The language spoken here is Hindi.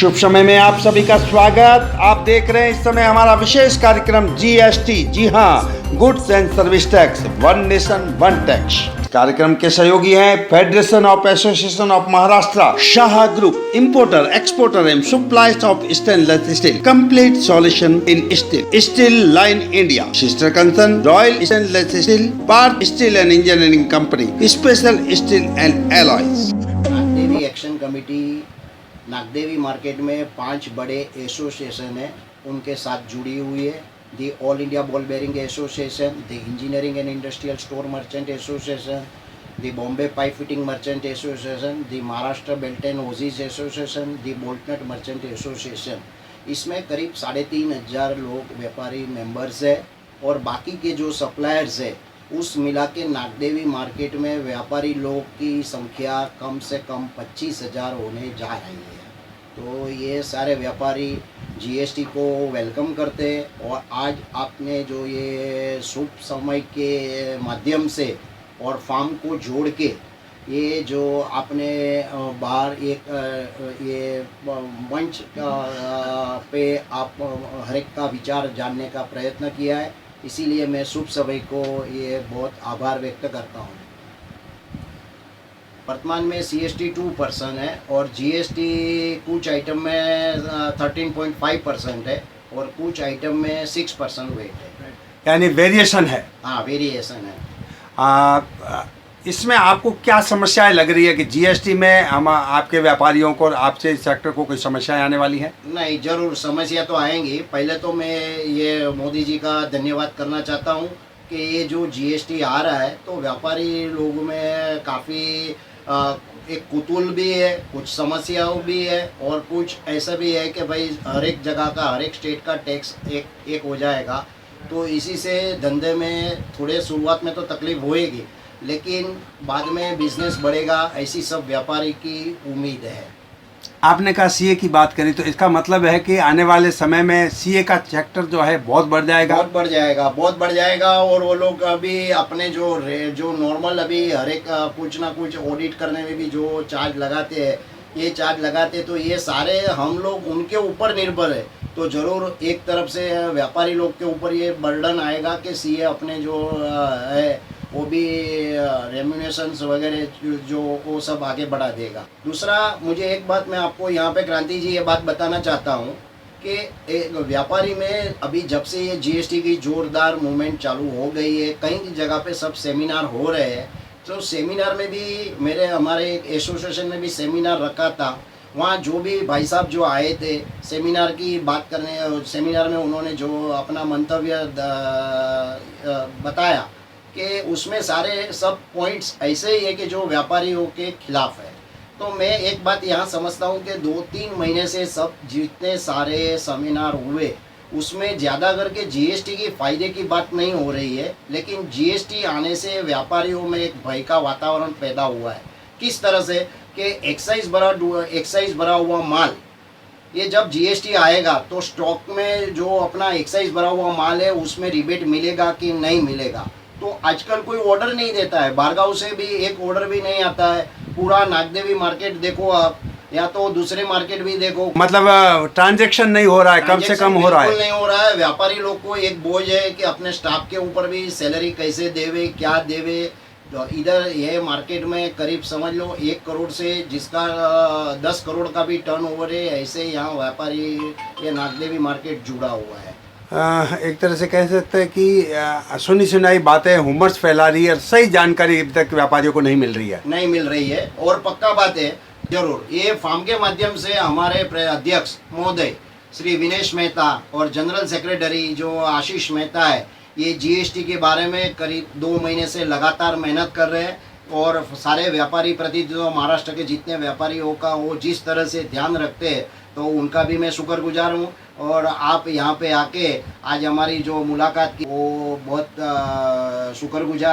शुभ समय में आप सभी का स्वागत। आप देख रहे हैं इस समय हमारा विशेष कार्यक्रम जीएसटी, जी हाँ, goods and service tax, one nation one tax. कार्यक्रम के सहयोगी हैं federation of association of Maharashtra, Shah group, importer, exporter and suppliers of stainless steel, complete solution in steel, steel line India, sister concern royal stainless steel, Parth steel and engineering company, special steel and alloys. Nagdevi action committee Nagdevi market में 5 बड़े एसोसिएशन हैं, उनके साथ जुड़ी हुई है। The all India ball bearing association, the engineering and industrial store merchant association, the Bombay pipe fitting merchant association, the Maharashtra belt and hoses association, the bolt nut merchant association. इसमें करीब 3,500 लोग व्यापारी मेंबर्स है और बाकी के जो सप्लायर्स है उस मिला के नागदेवी मार्केट में व्यापारी लोग की संख्या कम से कम 25,000 होने जा रही है। तो ये सारे व्यापारी जीएसटी को वेलकम करते हैं और आज आपने जो ये शुभ समय के माध्यम से और फार्म को जोड़ के ये जो आपने बाहर एक ये मंच पे आप हर एक का विचार जानने का प्रयत्न किया है, इसीलिए मैं शुभ सभी को ये बहुत आभार व्यक्त करता हूँ। वर्तमान में CST 2% है और GST कुछ आइटम में 13.5% है और कुछ आइटम में 6% वेट है, यानी वेरिएशन है। हाँ, वेरिएशन है। इसमें आपको क्या समस्याएं लग रही है कि जीएसटी में हम आपके व्यापारियों को और आपसे सेक्टर को कोई समस्याएं आने वाली हैं? नहीं, ज़रूर समस्या तो आएंगी। पहले तो मैं ये मोदी जी का धन्यवाद करना चाहता हूँ कि ये जो जीएसटी आ रहा है तो व्यापारी लोगों में काफ़ी एक कुतूहल भी है, कुछ समस्याओं भी है और कुछ ऐसा भी है कि भाई हर एक जगह का, हर एक स्टेट का टैक्स एक हो जाएगा। तो इसी से धंधे में थोड़े शुरुआत में तो तकलीफ होएगी, लेकिन बाद में बिजनेस बढ़ेगा, ऐसी सब व्यापारी की उम्मीद है। आपने कहा सीए की बात करी, तो इसका मतलब है कि आने वाले समय में सीए का सेक्टर जो है बहुत बढ़ जाएगा। बहुत बढ़ जाएगा और वो लोग अभी अपने जो नॉर्मल अभी हर एक कुछ ना कुछ ऑडिट करने में भी जो चार्ज लगाते हैं, ये चार्ज लगाते, तो ये सारे हम लोग उनके ऊपर निर्भर है। तो ज़रूर एक तरफ से व्यापारी लोग के ऊपर ये बर्डन आएगा कि सीए अपने जो है वो भी रेम्यूनेशंस वगैरह जो वो सब आगे बढ़ा देगा। दूसरा, मुझे एक बात मैं आपको यहाँ पे क्रांति जी ये बात बताना चाहता हूँ कि एक व्यापारी में अभी जब से ये जीएसटी की जोरदार मूवमेंट चालू हो गई है, कई जगह पे सब सेमिनार हो रहे हैं। तो सेमिनार में भी हमारे एक एसोसिएशन ने भी सेमिनार रखा था। वहाँ जो भी भाई साहब जो आए थे सेमिनार की बात करने, सेमिनार में उन्होंने जो अपना मंतव्य बताया कि उसमें सारे सब पॉइंट्स ऐसे ही है कि जो व्यापारियों के खिलाफ है। तो मैं एक बात यहाँ समझता हूँ कि 2-3 महीने से सब जितने सारे सेमिनार हुए उसमें ज़्यादा करके जीएसटी की फ़ायदे की बात नहीं हो रही है, लेकिन जीएसटी आने से व्यापारियों में एक भय का वातावरण पैदा हुआ है। किस तरह से कि एक्साइज भरा हुआ माल, ये जब जीएसटी आएगा तो स्टॉक में जो अपना एक्साइज भरा हुआ माल है उसमें रिबेट मिलेगा कि नहीं मिलेगा। तो आजकल कोई ऑर्डर नहीं देता है, बारगांव से भी एक ऑर्डर भी नहीं आता है। पूरा नागदेवी मार्केट देखो आप, या तो दूसरे मार्केट भी देखो, मतलब ट्रांजैक्शन नहीं हो रहा है, कम से कम हो रहा है, नहीं हो रहा है। व्यापारी लोग को एक बोझ है कि अपने स्टाफ के ऊपर भी सैलरी कैसे देवे, क्या देवे। तो इधर ये मार्केट में करीब समझ लो 1 करोड़ से जिसका 10 करोड़ का भी टर्नओवर है, ऐसे यहाँ व्यापारी ये नागदेवी मार्केट जुड़ा हुआ है। एक तरह से कह सकते हैं कि सुनी सुनाई बातें हुमस फैला रही है, सही जानकारी अभी तक व्यापारियों को नहीं मिल रही है। और पक्का बात है, जरूर ये फार्म के माध्यम से हमारे अध्यक्ष महोदय श्री विनेश मेहता और जनरल सेक्रेटरी जो आशीष मेहता है, ये जीएसटी के बारे में करीब 2 महीने से लगातार मेहनत कर रहे हैं और सारे व्यापारी प्रतिनिधियों महाराष्ट्र के जितने व्यापारियों का वो जिस तरह से ध्यान रखते हैं, तो उनका भी मैं शुक्रगुजार हूँ। और आप यहाँ पे आके आज हमारी जो मुलाकात की वो बहुत शुक्रगुजार है।